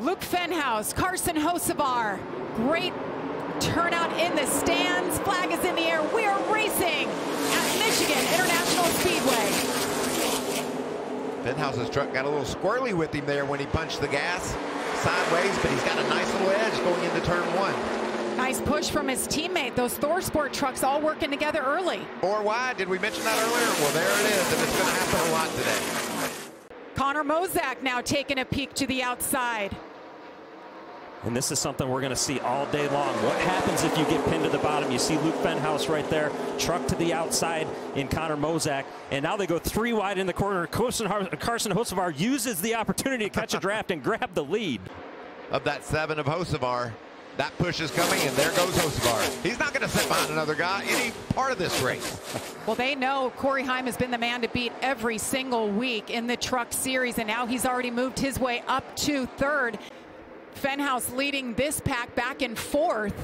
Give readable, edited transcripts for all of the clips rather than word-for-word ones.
Luke Fenhaus, Carson Hocevar, great turnout in the stands. Flag is in the air. We are racing at Michigan International Speedway. Fenhaus's truck got a little squirrely with him there when he punched the gas sideways, but he's got a nice little edge going into turn one. Nice push from his teammate. Those ThorSport trucks all working together early. Or why? Did we mention that earlier? Well, there it is, and it's going to happen a lot today. Connor Mozak now taking a peek to the outside. And this is something we're going to see all day long. What happens if you get pinned to the bottom? You see Luke Fenhaus right there, truck to the outside in Connor Mozak. And now they go 3 wide in the corner. Carson Hocevar uses the opportunity to catch a draft and grab the lead. Of that 7 of Hocevar, that push is coming, and there goes Hocevar. He's not going to sit behind another guy any part of this race. Well, they know Corey Heim has been the man to beat every single week in the truck series, and now he's already moved his way up to 3rd. Fenhaus leading this pack back in 4th.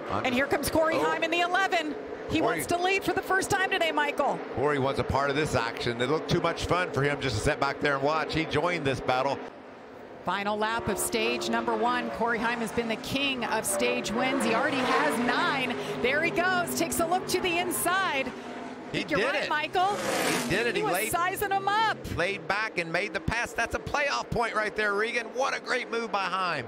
And here comes Corey Heim in the 11. He wants to lead for the first time today, Michael. Corey wants a part of this action. It looked too much fun for him just to sit back there and watch. He joined this battle. Final lap of stage number 1. Corey Heim has been the king of stage wins. He already has 9. There he goes. Takes a look to the inside. He You're did right, it. Michael. He did it. He was sizing him up. Laid back and made the pass. That's a playoff point right there, Regan. What a great move by Heim.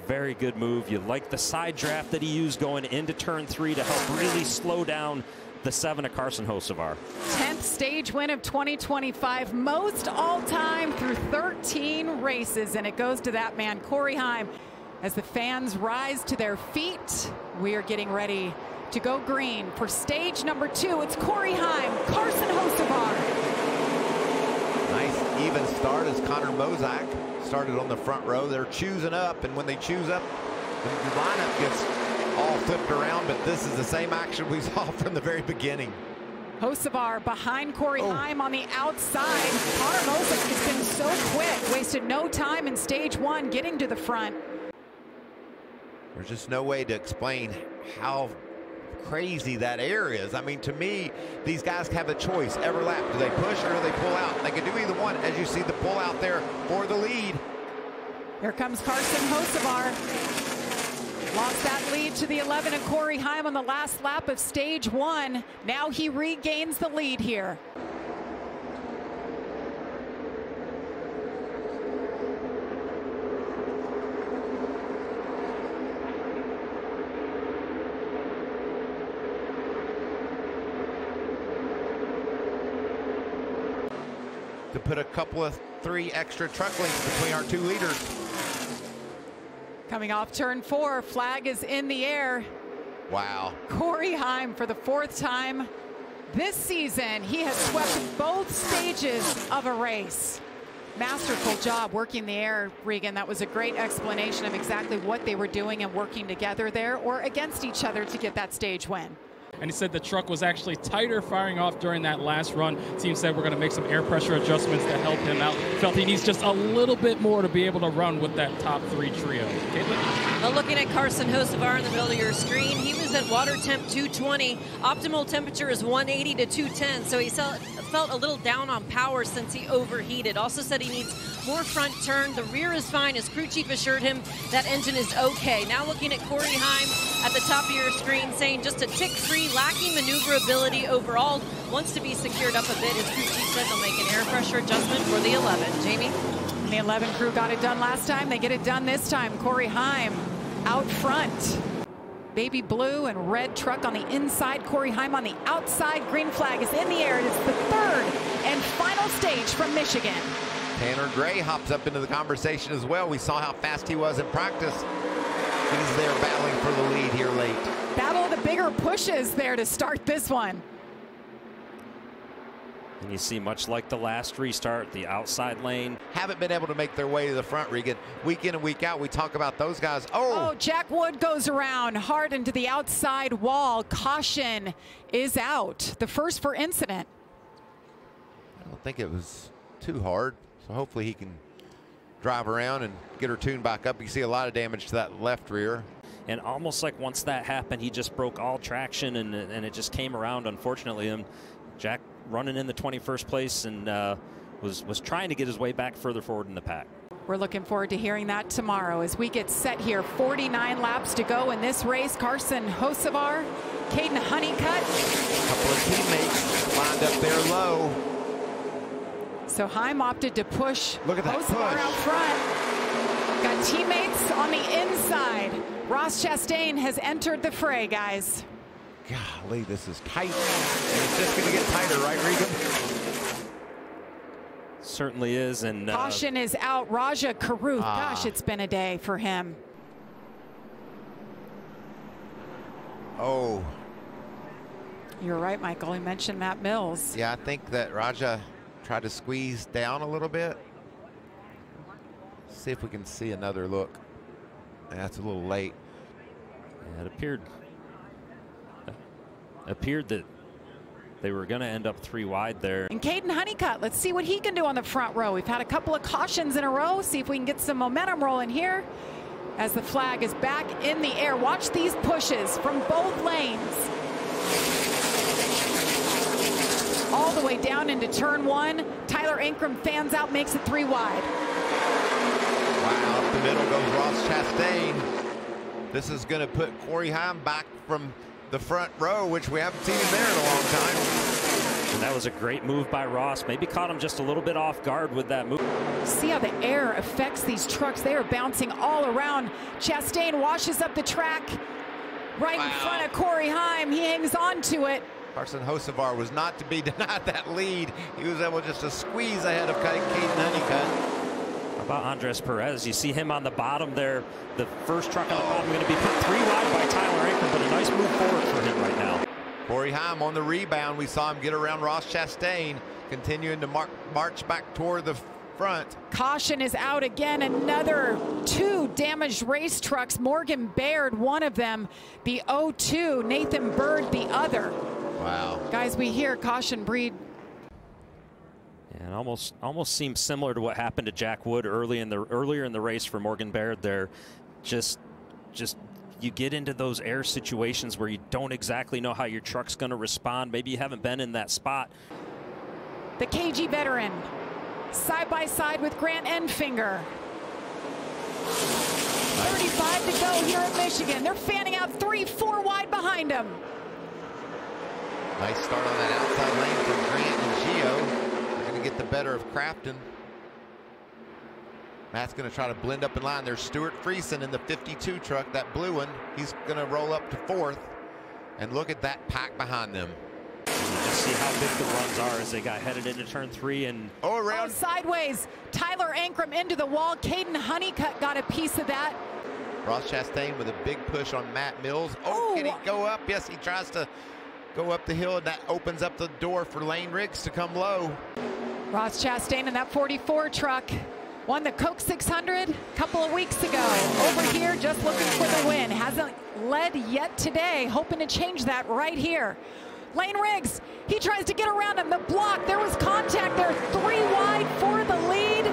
Very good move. You like the side draft that he used going into turn 3 to help really slow down the 7 of Carson Hocevar. 10th stage win of 2025, most all-time through 13 races, and it goes to that man, Corey Heim. As the fans rise to their feet, we are getting ready to go green for stage number 2. It's Corey Heim, Carson Hocevar. Nice even start as Connor Mozak started on the front row. They're choosing up, and when they choose up, the lineup gets all flipped around, but this is the same action we saw from the very beginning. Hocevar behind Corey Heim on the outside. Connor Mozak has been so quick, wasted no time in stage 1 getting to the front. There's just no way to explain how crazy that air is. I mean, to me, these guys have a choice every lap. Do they push or do they pull out? They can do either one, as you see the pull out there for the lead. Here comes Carson Hocevar. Lost that lead to the 11 of Corey Heim on the last lap of stage 1. Now he regains the lead here. To put a couple of 3 extra truck links between our 2 leaders. Coming off turn 4, flag is in the air. Wow. Corey Heim for the 4th time this season. He has swept both stages of a race. Masterful job working the air, Regan. That was a great explanation of exactly what they were doing and working together there or against each other to get that stage win. And he said the truck was actually tighter firing off during that last run. Team said we're going to make some air pressure adjustments to help him out. Felt he needs just a little bit more to be able to run with that top 3 trio. Caitlin? Well, looking at Carson Hocevar in the middle of your screen, he was at water temp 220. Optimal temperature is 180 to 210, so he felt a little down on power since he overheated. Also said he needs more front turn. The rear is fine. His crew chief assured him that engine is okay. Now looking at Corey Heim at the top of your screen, saying just a tick free, lacking maneuverability overall, wants to be secured up a bit. His crew chief said they'll make an air pressure adjustment for the 11. Jamie? The 11 crew got it done last time. They get it done this time. Corey Heim out front. Baby blue and red truck on the inside. Corey Heim on the outside. Green flag is in the air. It is the 3rd and final stage from Michigan. Tanner Gray hops up into the conversation as well. We saw how fast he was in practice. He's there battling for the lead here late. Battle of the bigger pushes there to start this one. And you see, much like the last restart, the outside lane. Haven't been able to make their way to the front, Regan. Week in and week out, we talk about those guys. Oh, Jack Wood goes around hard into the outside wall. Caution is out. The first for incident. I don't think it was too hard, so hopefully he can drive around and get her tuned back up. You see a lot of damage to that left rear. And almost like once that happened, he just broke all traction and it just came around, unfortunately. And Jack running in the 21st place and was trying to get his way back further forward in the pack. We're looking forward to hearing that tomorrow as we get set here. 49 laps to go in this race. Carson Hocevar, Caden Honeycutt. A couple of teammates lined up there low. So Heim opted to push push Hocevar out front. Got teammates on the inside. Ross Chastain has entered the fray, guys. Golly, this is tight. And it's just going to get tighter, right, Regan? Certainly is. And caution is out. Raja Karuth. Gosh, it's been a day for him. Oh. You're right, Michael. You mentioned Matt Mills. Yeah, I think that Raja tried to squeeze down a little bit. See if we can see another look. That's a little late. Yeah, it appeared that they were going to end up 3 wide there. And Caden Honeycutt, let's see what he can do on the front row. We've had a couple of cautions in a row. See if we can get some momentum rolling here as the flag is back in the air. Watch these pushes from both lanes. All the way down into turn 1. Tyler Ankrum fans out, makes it 3 wide. Wow, up the middle goes Ross Chastain. This is going to put Corey Heim back from the front row, which we haven't seen him there in a long time. And that was a great move by Ross. Maybe caught him just a little bit off guard with that move. See how the air affects these trucks. They are bouncing all around. Chastain washes up the track right in front of Corey Heim. He hangs on to it. Carson Hocevar was not to be denied that lead. He was able just to squeeze ahead of Caden Honeycutt. How about Andres Perez? You see him on the bottom there. The first truck on the bottom going to be put 3 wide by Tyler Ankrum, but a nice move forward for him right now. Corey Heim on the rebound. We saw him get around Ross Chastain, continuing to march back toward the front. Caution is out again. Another 2 damaged race trucks. Morgan Baird, one of them, be 0-2. Nathan Bird, the other. Wow. Guys, we hear caution breed. And almost seems similar to what happened to Jack Wood earlier in the race for Morgan Baird there. Just you get into those air situations where you don't exactly know how your truck's going to respond. Maybe you haven't been in that spot. The KG veteran side by side with Grant Enfinger. 35 to go here at Michigan. They're fanning out 3-4 wide behind them. Nice start on that outside lane from Grant and Gio. Get the better of Crafton. Matt's going to try to blend up in line. There's Stuart Friesen in the 52 truck, that blue one. He's going to roll up to 4th. And look at that pack behind them. And you just see how big the runs are as they got headed into turn 3 and around sideways. Tyler Ankrum into the wall. Caden Honeycutt got a piece of that. Ross Chastain with a big push on Matt Mills. Oh, can he go up? Yes, he tries to go up the hill, and that opens up the door for Lane Riggs to come low. Ross Chastain in that 44 truck won the Coke 600 a couple of weeks ago. Over here, just looking for the win. Hasn't led yet today. Hoping to change that right here. Lane Riggs, he tries to get around him. The block, there was contact there. 3 wide for the lead.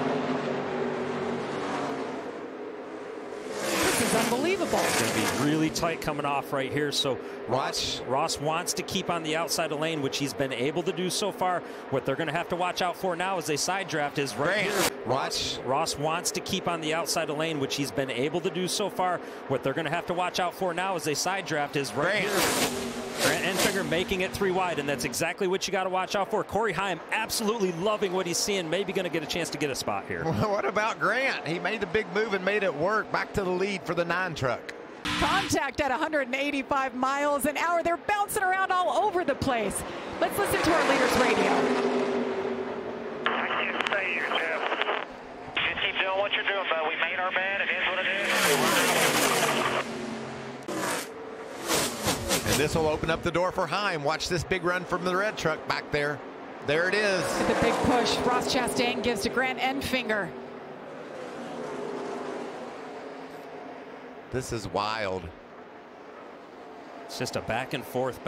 This is unbelievable. It's going to be really tight coming off right here. So Ross wants to keep on the outside of the lane, which he's been able to do so far. What they're going to have to watch out for now as they side draft is right here. Ross wants to keep on the outside of the lane, which he's been able to do so far. What they're going to have to watch out for now as they side draft is right here. Grant Enfinger making it 3 wide, and that's exactly what you got to watch out for. Corey Heim absolutely loving what he's seeing, maybe going to get a chance to get a spot here. What about Grant? He made the big move and made it work. Back to the lead for the 9 truck. Contact at 185 miles an hour. They're bouncing around all over the place. Let's listen to our leaders radio. I can't stay here, Jeff. Just keep doing what you're doing, bud. We made our bed. It is what it is. And this will open up the door for Heim. Watch this big run from the red truck back there. There it is. The big push Ross Chastain gives to Grant Enfinger. This is wild. It's just a back and forth,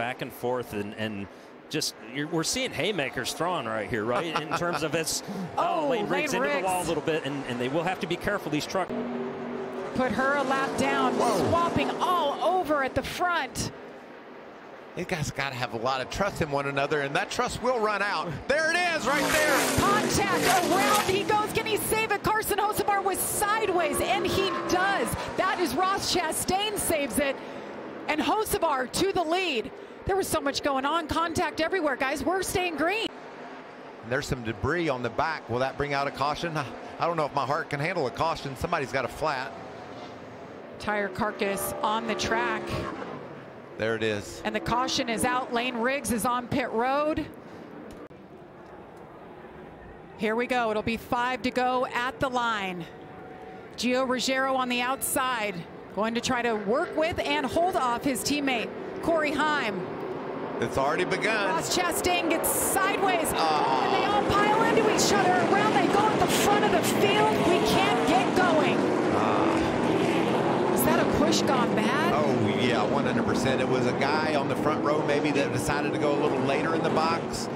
and just we're seeing haymakers throwing right here, right? In terms of its Lane Riggs into the wall a little bit, and they will have to be careful, these trucks. Put her a lap down, swapping all over at the front. You guys got to have a lot of trust in one another, and that trust will run out. There it is, right there. Contact, around he goes. Can he save it? Carson Hocevar was sideways, and he does. That is Ross Chastain saves it, and Hocevar to the lead. There was so much going on. Contact everywhere, guys. We're staying green. And there's some debris on the back. Will that bring out a caution? I don't know if my heart can handle a caution. Somebody's got a flat. Tire carcass on the track. There it is. And the caution is out. Lane Riggs is on pit road. Here we go. It'll be 5 to go at the line. Gio Ruggiero on the outside, going to try to work with and hold off his teammate, Corey Heim. It's already begun. Ross Chastain gets sideways, and they all pile into each other. Around they go at the front of the field. We can't get going. Is that a push gone bad? Oh, yeah, 100%. It was a guy on the front row maybe that decided to go a little later in the box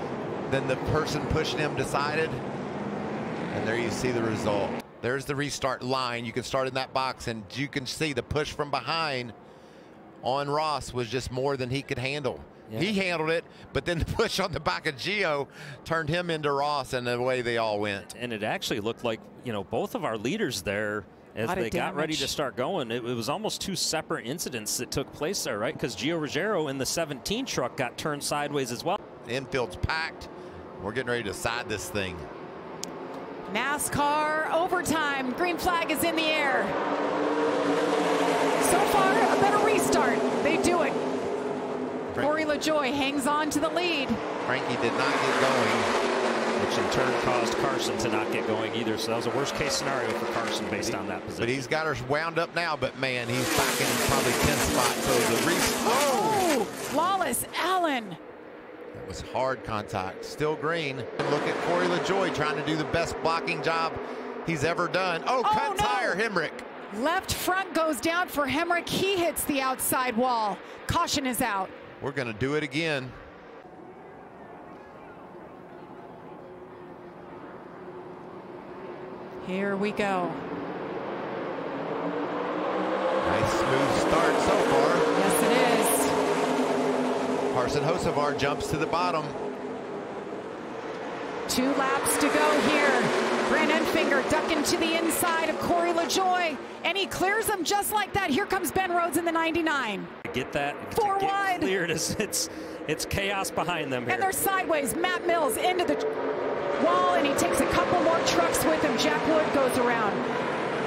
than the person pushing him decided. And there you see the result. There's the restart line. You can start in that box, and you can see the push from behind on Ross was just more than he could handle. Yeah. He handled it, but then the push on the back of Gio turned him into Ross, and away they all went. And it actually looked like, you know, both of our leaders there, as they got ready to start going, it was almost two separate incidents that took place there, right? Because Gio Ruggiero in the 17 truck got turned sideways as well. The infield's packed. We're getting ready to side this thing. NASCAR overtime. Green flag is in the air. So far, a better restart. They do it. Corey LaJoie hangs on to the lead. Frankie did not get going, which in turn caused Carson to not get going either. So that was a worst case scenario for Carson based on that position. But he's got her wound up now, but man, he's back in probably 10th spot. So the flawless Allen. That was hard contact. Still green. Look at Corey LaJoie trying to do the best blocking job he's ever done. Cut tire, Hemrick. Left front goes down for Hemrick. He hits the outside wall. Caution is out. We're going to do it again. Here we go. Nice smooth start so far. Yes, it is. Carson Hocevar jumps to the bottom. 2 laps to go here. Grant Enfinger ducking to the inside of Corey LaJoie, and he clears them just like that. Here comes Ben Rhodes in the 99. Get that 4 wide. Cleared. It's chaos behind them here. And they're sideways. Matt Mills into the wall, and he takes a couple more trucks with him. Jack Wood goes around.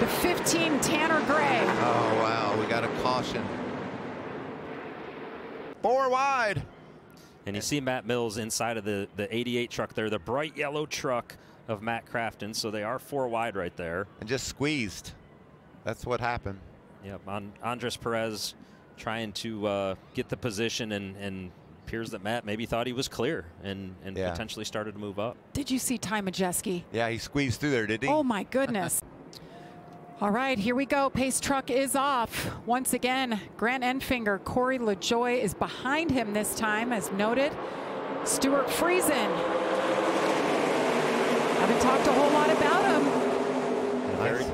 The 15 Tanner Gray. Oh, wow. We got a caution. 4 wide. And you see Matt Mills inside of the 88 truck there, the bright yellow truck of Matt Crafton. So they are 4 wide right there. And just squeezed. That's what happened. Yep, Andres Perez trying to get the position, and appears that Matt maybe thought he was clear and potentially started to move up. Did you see Ty Majeski? Yeah, he squeezed through there, did he? Oh, my goodness. All right, here we go. Pace truck is off. Once again, Grant Enfinger, Corey LaJoie is behind him this time, as noted. Stuart Friesen. Haven't talked a whole lot about him.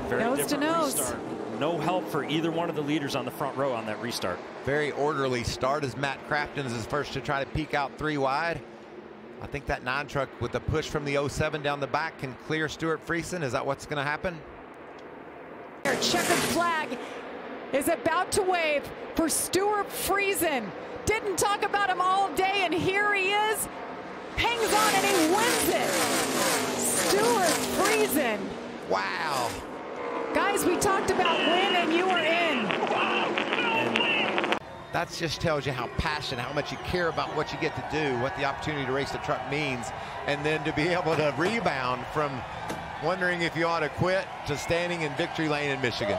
Very nose to nose. Restart. No help for either one of the leaders on the front row on that restart. Very orderly start as Matt Crafton is his first to try to peek out 3 wide. I think that 9 truck with the push from the 07 down the back can clear Stuart Friesen. Is that what's going to happen? Checkered flag is about to wave for Stuart Friesen. Didn't talk about him all day, and here he is. Hangs on and he wins it. Stuart Friesen. Wow. Guys, we talked about win, and you were in. That just tells you how passionate, how much you care about what you get to do, what the opportunity to race the truck means, and then to be able to rebound from wondering if you ought to quit to standing in victory lane in Michigan.